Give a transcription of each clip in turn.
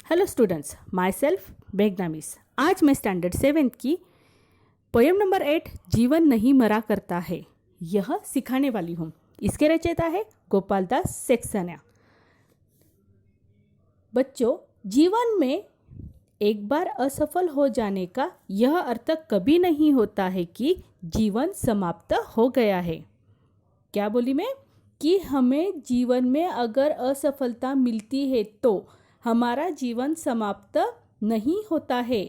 Hello students, my self मेघना miss. आज मैं स्टैंडर्ड 7 की पोएम नंबर 8 जीवन नहीं मरा करता है यह सिखाने वाली हूँ। इसके रचयिता है गोपाल दास सेक्सेना। बच्चों, जीवन में एक बार असफल हो जाने का यह अर्थ कभी नहीं होता है कि जीवन समाप्त हो गया है। क्या बोली मैं? कि हमें जीवन में अगर असफलता मिलती है तो हमारा जीवन समाप्त नहीं होता है।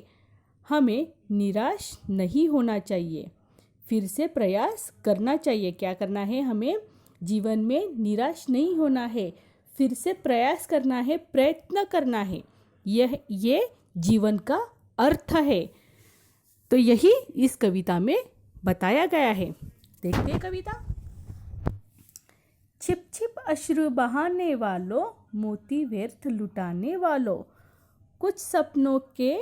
हमें निराश नहीं होना चाहिए, फिर से प्रयास करना चाहिए। क्या करना है? हमें जीवन में निराश नहीं होना है, फिर से प्रयास करना है, प्रयत्न करना है। ये जीवन का अर्थ है। तो यही इस कविता में बताया गया है। देखते हैं कविता। छिप छिप अश्रु बहाने वालों, मोती व्यर्थ लुटाने वालों, कुछ सपनों के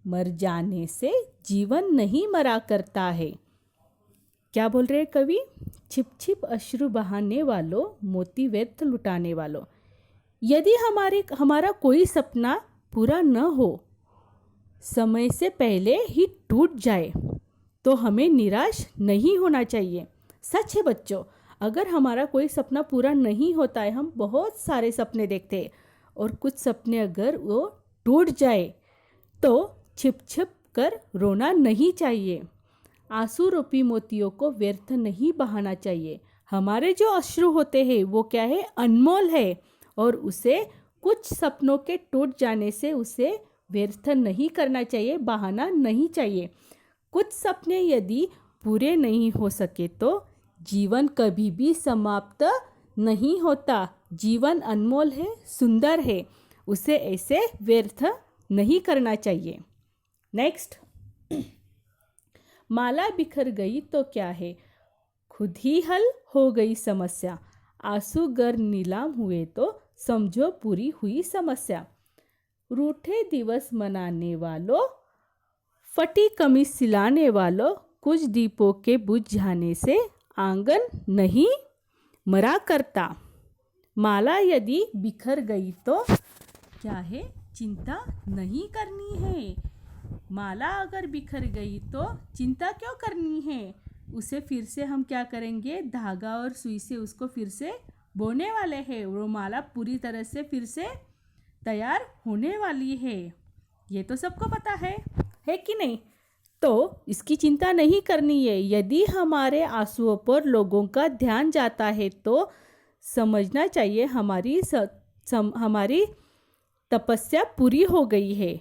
मर जाने से जीवन नहीं मरा करता है। क्या बोल रहे कवि? छिप छिप अश्रु बहाने वालों, मोती व्यर्थ लुटाने वालों। यदि हमारा कोई सपना पूरा न हो, समय से पहले ही टूट जाए, तो हमें निराश नहीं होना चाहिए। सच है बच्चों, अगर हमारा कोई सपना पूरा नहीं होता है, हम बहुत सारे सपने देखते हैं और कुछ सपने अगर वो टूट जाए तो छिप छिप कर रोना नहीं चाहिए। आंसू रूपी मोतियों को व्यर्थ नहीं बहाना चाहिए। हमारे जो अश्रु होते हैं वो क्या है? अनमोल है, और उसे कुछ सपनों के टूट जाने से उसे व्यर्थ नहीं करना चाहिए, बहाना नहीं चाहिए। कुछ सपने यदि पूरे नहीं हो सके तो जीवन कभी भी समाप्त नहीं होता। जीवन अनमोल है, सुंदर है, उसे ऐसे व्यर्थ नहीं करना चाहिए। नेक्स्ट, माला बिखर गई तो क्या है, खुद ही हल हो गई समस्या। आंसू गर नीलाम हुए तो समझो पूरी हुई समस्या। रूठे दिवस मनाने वालों, फटी कमीज सिलाने वालों, कुछ दीपों के बुझ जाने से आंगन नहीं मरा करता। माला यदि बिखर गई तो क्या है? चिंता नहीं करनी है। माला अगर बिखर गई तो चिंता क्यों करनी है? उसे फिर से हम क्या करेंगे? धागा और सुई से उसको फिर से बोने वाले हैं। वो माला पूरी तरह से फिर से तैयार होने वाली है। ये तो सबको पता है कि नहीं? तो इसकी चिंता नहीं करनी है। यदि हमारे आंसुओं पर लोगों का ध्यान जाता है तो समझना चाहिए हमारी तपस्या पूरी हो गई है।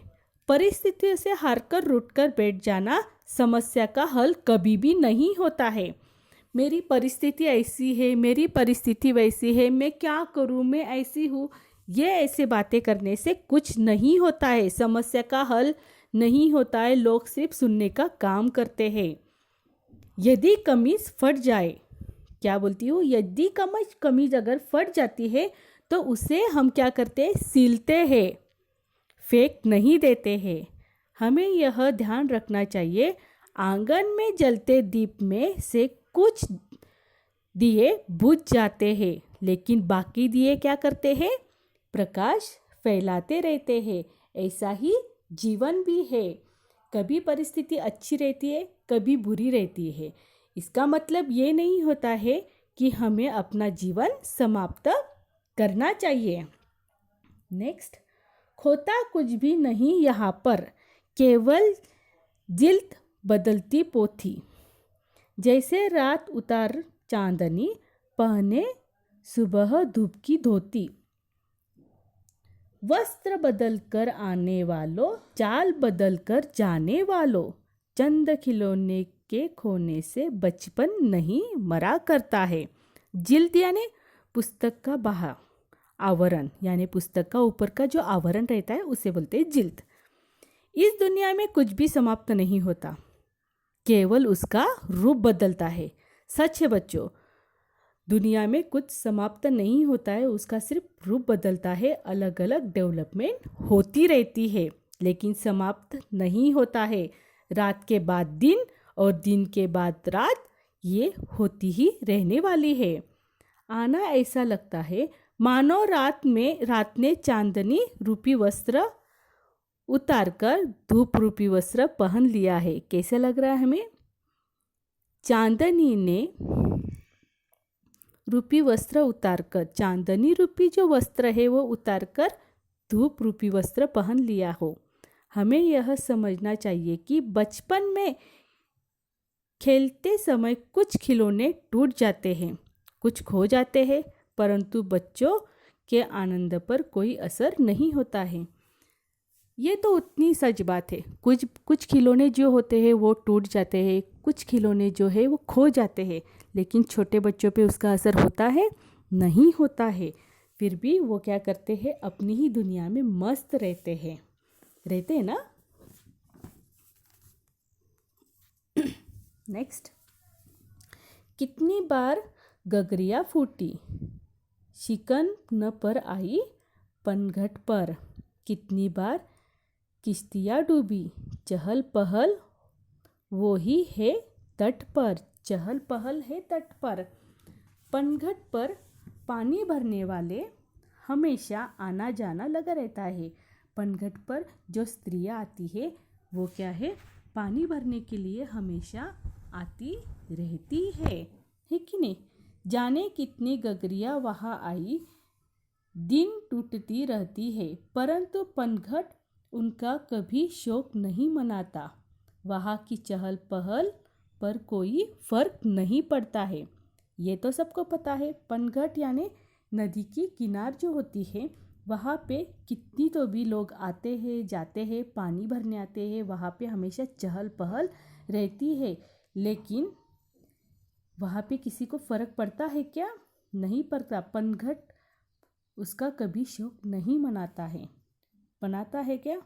परिस्थितियों से हारकर रूठकर बैठ जाना समस्या का हल कभी भी नहीं होता है। मेरी परिस्थिति ऐसी है, मेरी परिस्थिति वैसी है, मैं क्या करूं, मैं ऐसी हूँ, ये ऐसे बातें करने से कुछ नहीं होता है। समस्या का हल नहीं होता है। लोग सिर्फ सुनने का काम करते हैं। यदि कमीज फट जाए, क्या बोलती हूँ? यदि कमीज अगर फट जाती है तो उसे हम क्या करते हैं? सिलते हैं, फेंक नहीं देते हैं। हमें यह ध्यान रखना चाहिए, आंगन में जलते दीप में से कुछ दिए बुझ जाते हैं, लेकिन बाकी दिए क्या करते हैं? प्रकाश फैलाते रहते हैं। ऐसा ही जीवन भी है। कभी परिस्थिति अच्छी रहती है, कभी बुरी रहती है। इसका मतलब ये नहीं होता है कि हमें अपना जीवन समाप्त करना चाहिए। नेक्स्ट, खोता कुछ भी नहीं यहाँ पर, केवल जिल्द बदलती पोथी। जैसे रात उतार चांदनी, पहने सुबह धूप की धोती। वस्त्र बदल कर आने वालों, चाल बदल कर जाने वालों, चंद खिलौने के खोने से बचपन नहीं मरा करता है। जिल्द यानी पुस्तक का बाहर आवरण, यानी पुस्तक का ऊपर का जो आवरण रहता है उसे बोलते हैं जिल्द। इस दुनिया में कुछ भी समाप्त नहीं होता, केवल उसका रूप बदलता है। सच है बच्चों, दुनिया में कुछ समाप्त नहीं होता है, उसका सिर्फ रूप बदलता है। अलग अलग डेवलपमेंट होती रहती है, लेकिन समाप्त नहीं होता है। रात के बाद दिन और दिन के बाद रात, ये होती ही रहने वाली है। आना ऐसा लगता है मानो रात ने चांदनी रूपी वस्त्र उतारकर धूप रूपी वस्त्र पहन लिया है। कैसे लग रहा है हमें? चांदनी ने रूपी वस्त्र उतारकर, चांदनी रूपी जो वस्त्र है वो उतारकर धूप रूपी वस्त्र पहन लिया हो। हमें यह समझना चाहिए कि बचपन में खेलते समय कुछ खिलौने टूट जाते हैं, कुछ खो जाते हैं, परंतु बच्चों के आनंद पर कोई असर नहीं होता है। ये तो उतनी सच बात है। कुछ खिलौने जो होते हैं वो टूट जाते हैं, कुछ खिलौने जो है वो खो जाते हैं, लेकिन छोटे बच्चों पे उसका असर होता है? नहीं होता है। फिर भी वो क्या करते हैं? अपनी ही दुनिया में मस्त रहते हैं ना। नेक्स्ट, कितनी बार गगरिया फूटी, शिकन न पर आई पनघट पर। कितनी बार किश्तियाँ डूबी, चहल पहल वो ही है तट पर। चहल पहल है तट पर। पनघट पर पानी भरने वाले हमेशा आना जाना लगा रहता है। पनघट पर जो स्त्रियाँ आती है वो क्या है? पानी भरने के लिए हमेशा आती रहती है कि नहीं? जाने कितनी गगरिया वहाँ आई, दिन टूटती रहती है, परंतु पनघट उनका कभी शोक नहीं मनाता। वहाँ की चहल पहल पर कोई फर्क नहीं पड़ता है। ये तो सबको पता है। पनघट यानी नदी की किनार जो होती है, वहाँ पे कितनी तो भी लोग आते हैं जाते हैं, पानी भरने आते हैं, वहाँ पे हमेशा चहल पहल रहती है। लेकिन वहाँ पे किसी को फर्क पड़ता है क्या? नहीं पड़ता। पनघट उसका कभी शोक नहीं मनाता है क्या?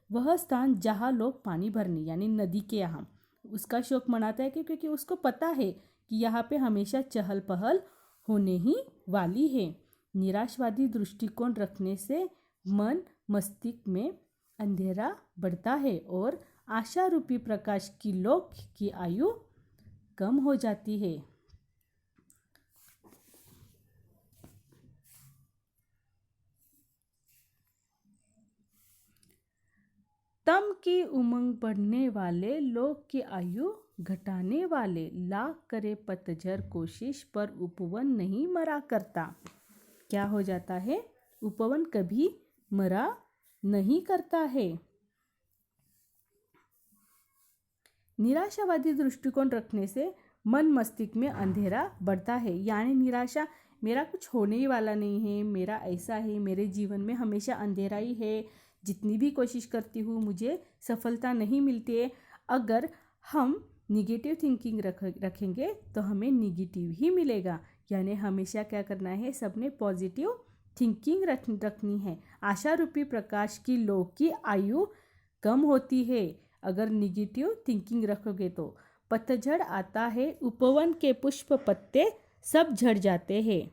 वह स्थान जहाँ लोग पानी भरने यानी नदी के यहाँ उसका शोक मनाता है क्योंकि उसको पता है कि यहाँ पे हमेशा चहल पहल होने ही वाली है। निराशवादी दृष्टिकोण रखने से मन मस्तिष्क में अंधेरा बढ़ता है और आशा रूपी प्रकाश की लोक की आयु कम हो जाती है। तम की उमंग बढ़ने वाले, लोग की आयु घटाने वाले, लाख करे पतझर कोशिश पर उपवन नहीं मरा करता। क्या हो जाता है? उपवन कभी मरा नहीं करता है। निराशावादी दृष्टिकोण रखने से मन मस्तिष्क में अंधेरा बढ़ता है। यानी निराशा, मेरा कुछ होने ही वाला नहीं है, मेरा ऐसा है, मेरे जीवन में हमेशा अंधेरा ही है, जितनी भी कोशिश करती हूँ मुझे सफलता नहीं मिलती है। अगर हम निगेटिव थिंकिंग रखेंगे तो हमें निगेटिव ही मिलेगा। यानी हमेशा क्या करना है? सबने पॉजिटिव थिंकिंग रखनी है। आशा रूपी प्रकाश की लोग की आयु कम होती है अगर निगेटिव थिंकिंग रखोगे तो। पतझड़ आता है, उपवन के पुष्प पत्ते सब झड़ जाते हैं,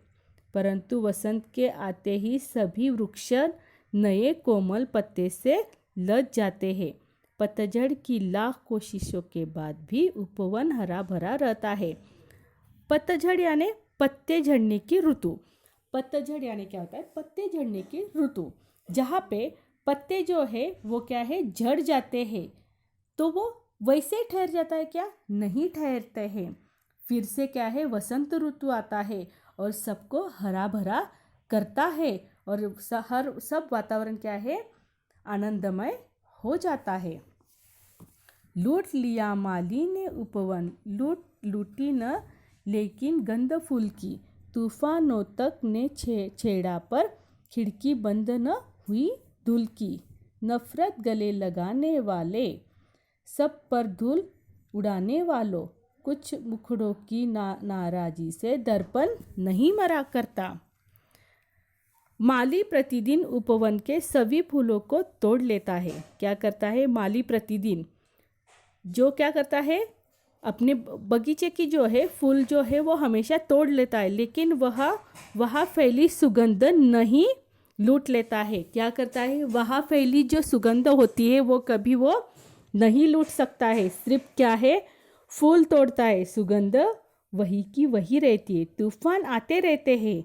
परंतु वसंत के आते ही सभी वृक्ष नए कोमल पत्ते से लद जाते हैं। पतझड़ की लाख कोशिशों के बाद भी उपवन हरा भरा रहता है। पतझड़ यानी पत्ते झड़ने की ऋतु। पतझड़ यानी क्या होता है? पत्ते झड़ने की ऋतु, जहाँ पे पत्ते जो है वो क्या है? झड़ जाते हैं। तो वो वैसे ठहर जाता है क्या? नहीं ठहरते हैं। फिर से क्या है? वसंत ऋतु आता है और सबको हरा भरा करता है और सब वातावरण क्या है? आनंदमय हो जाता है। लूट लिया माली ने उपवन, लूटी न लेकिन गंध फूल की। तूफानों तक ने छेड़ा पर खिड़की बंद न हुई धूल की। नफरत गले लगाने वाले, सब पर धूल उड़ाने वालों, कुछ मुखड़ों की नाराजी से दर्पण नहीं मरा करता। माली प्रतिदिन उपवन के सभी फूलों को तोड़ लेता है। क्या करता है? माली प्रतिदिन जो क्या करता है? अपने बगीचे की जो है फूल जो है वो हमेशा तोड़ लेता है, लेकिन वह फैली सुगंध नहीं लूट लेता है। क्या करता है? वहाँ फैली जो सुगंध होती है वो कभी वो नहीं लूट सकता है। सिर्फ क्या है? फूल तोड़ता है, सुगंध वही की वही रहती है। तूफान आते रहते हैं,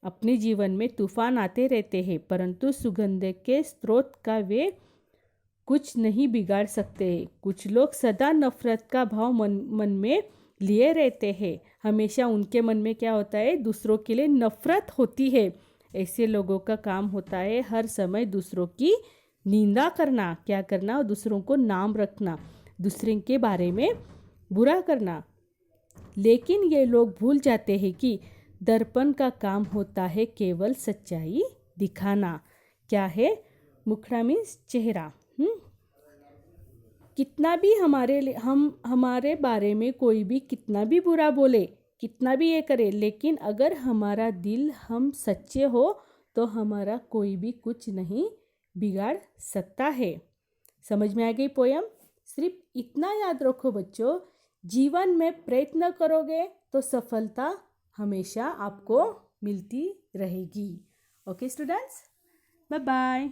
अपने जीवन में तूफान आते रहते हैं, परंतु सुगंध के स्रोत का वे कुछ नहीं बिगाड़ सकते हैं। कुछ लोग सदा नफरत का भाव मन में लिए रहते हैं। हमेशा उनके मन में क्या होता है, दूसरों के लिए नफरत होती है। ऐसे लोगों का काम होता है हर समय दूसरों की निंदा करना, क्या करना, दूसरों को नाम रखना, दूसरे के बारे में बुरा करना। लेकिन ये लोग भूल जाते हैं कि दर्पण का काम होता है केवल सच्चाई दिखाना। क्या है? मुखड़ा मीन्स चेहरा। कितना भी हमारे बारे में कोई भी कितना भी बुरा बोले, कितना भी ये करे, लेकिन अगर हमारा दिल हम सच्चे हो तो हमारा कोई भी कुछ नहीं बिगाड़ सकता है। समझ में आ गई पोयम? सिर्फ इतना याद रखो बच्चों, जीवन में प्रयत्न करोगे तो सफलता हमेशा आपको मिलती रहेगी। Okay students, bye bye.